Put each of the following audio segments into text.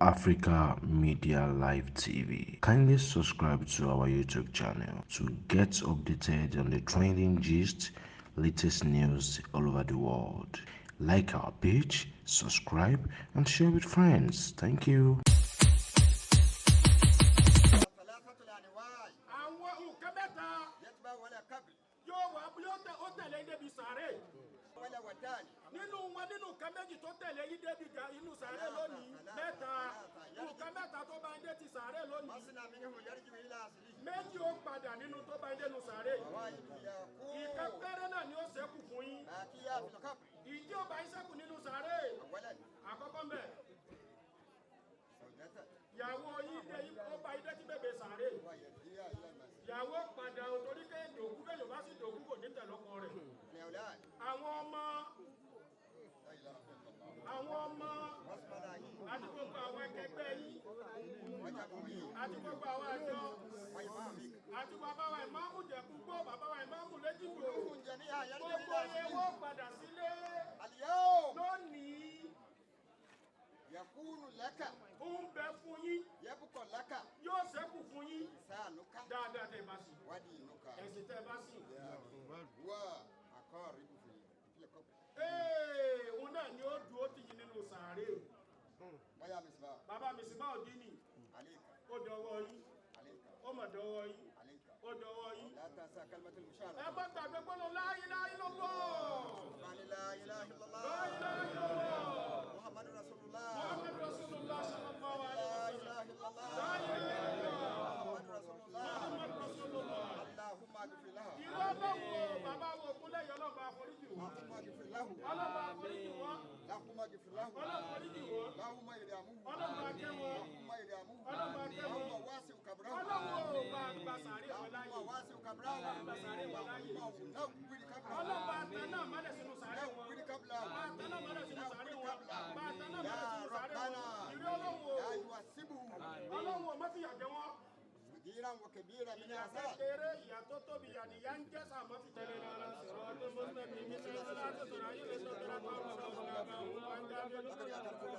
Africa Media Live TV. Kindly subscribe to our YouTube channel to get updated on the trending gist, latest news all over the world. Like our page, subscribe, and share with friends. Thank you. nínú wọn nínú nǹkan méjì tó tẹ̀lé yí débi inú sàárè lónìí mẹ́ta nǹkan mẹ́ta tó bá ń dé ti sàárè lónìí méjì ó padà nínú tó bá ń dé nu sàárè ìkan péré náà ni ó ṣẹ́kù fún yín ìdí ó bá ń ṣẹ́kù nínú sàárè àkọ́kọ́ mbẹ̀ ìyàwó yín dé ó bá yín dé tí bèbè sàárè ìyàwó padà torí pé dòkú bẹ́ẹ̀ yóò bá sì dòkú kò ní tẹ̀lọ́kọ rẹ̀ àwọn ọmọ àti gbogbo àwọn ẹgbẹ́ yìí àti gbogbo àwọn àjọ àti bàbá wa ìmáàmù jẹ̀kú gbó bàbá wa ìmáàmù léjìgbò gbogbo ewó padà sílé lónìí yakunu laka ń bẹ fún yín yabqa laka yóò ṣẹ́kù fún yín sanuka dáadáa tẹ́ bá sí wadinuka ẹ̀sìn tẹ́ bá sí wa aqaribu fi qabr òun náà ni ó dúró tì yín nínú sàárè baya misbah bàbá mi sì máa dín ní alayka ó dọwọ́ yín alayka ó mọ̀ dọwọ́ yín alayka ó dọwọ́ yín la tansa kalmatul mushara ẹ bá gbàgbé gbọ́dọ̀ la ilaha illallah la ilaha illallah la ilaha illallah muhammadur rasulullah muhammadur rasulullah sallallahu alaihi la wasallam ilaha illallah la ilaha illallah muhammadur rasulullah muhammadur rasulullah allahumma ighfir lahu ìwọ lọ́wọ́ bàbá wo kúnlẹ̀ yọ lọ́ba àforíjì wọn allahumma ighfir lahu ọlọ́ba àforíjì wọn allahumma ighfir lahu ọlọ́ba àforíjì wọn allahumma irhamuhu ọlọ́ba akẹ́ wọn allahumma irhamuhu ọlọ́ba akẹ́ wọn allahumma wasi' qabrahu ọlọ́wọ́ bá gba sàárè wọn láyé allahumma wasi' qabrahu gba sàárè wọn láyé nawwir qabrahu ọlọ́ba àtàná mọ́lẹ̀ sínú sàárè wọn nawwir qablahu àtàná mọ́lẹ̀ sínú sàárè wọn àtàná mọ́lẹ̀ ya sínú sàárè wọn rabbana ìrí ọlọ́wọ́ la yu'assibuhu ọlọ́wọ́ mọ́fìyà jẹ wọn صغيرا وكبيرا من ìyá عذاب kékeré ìyá tó tóbi ìyá nìyá ń jẹ́ sàmọ́ fi tẹ̀lé lára sọ̀rọ̀ ọdún mọ́tò mi ní sẹ́yìn láti sọ̀rọ̀ ayé lè sọ̀rọ̀ tó rà tó rà tó rà tó rà tó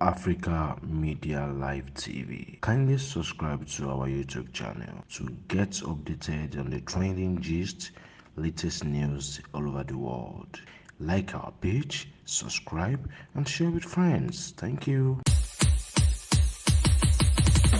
Africa Media Live TV. Kindly subscribe to our YouTube channel to get updated on the trending gist, latest news all over the world. Like our page, subscribe, and share with friends. Thank you.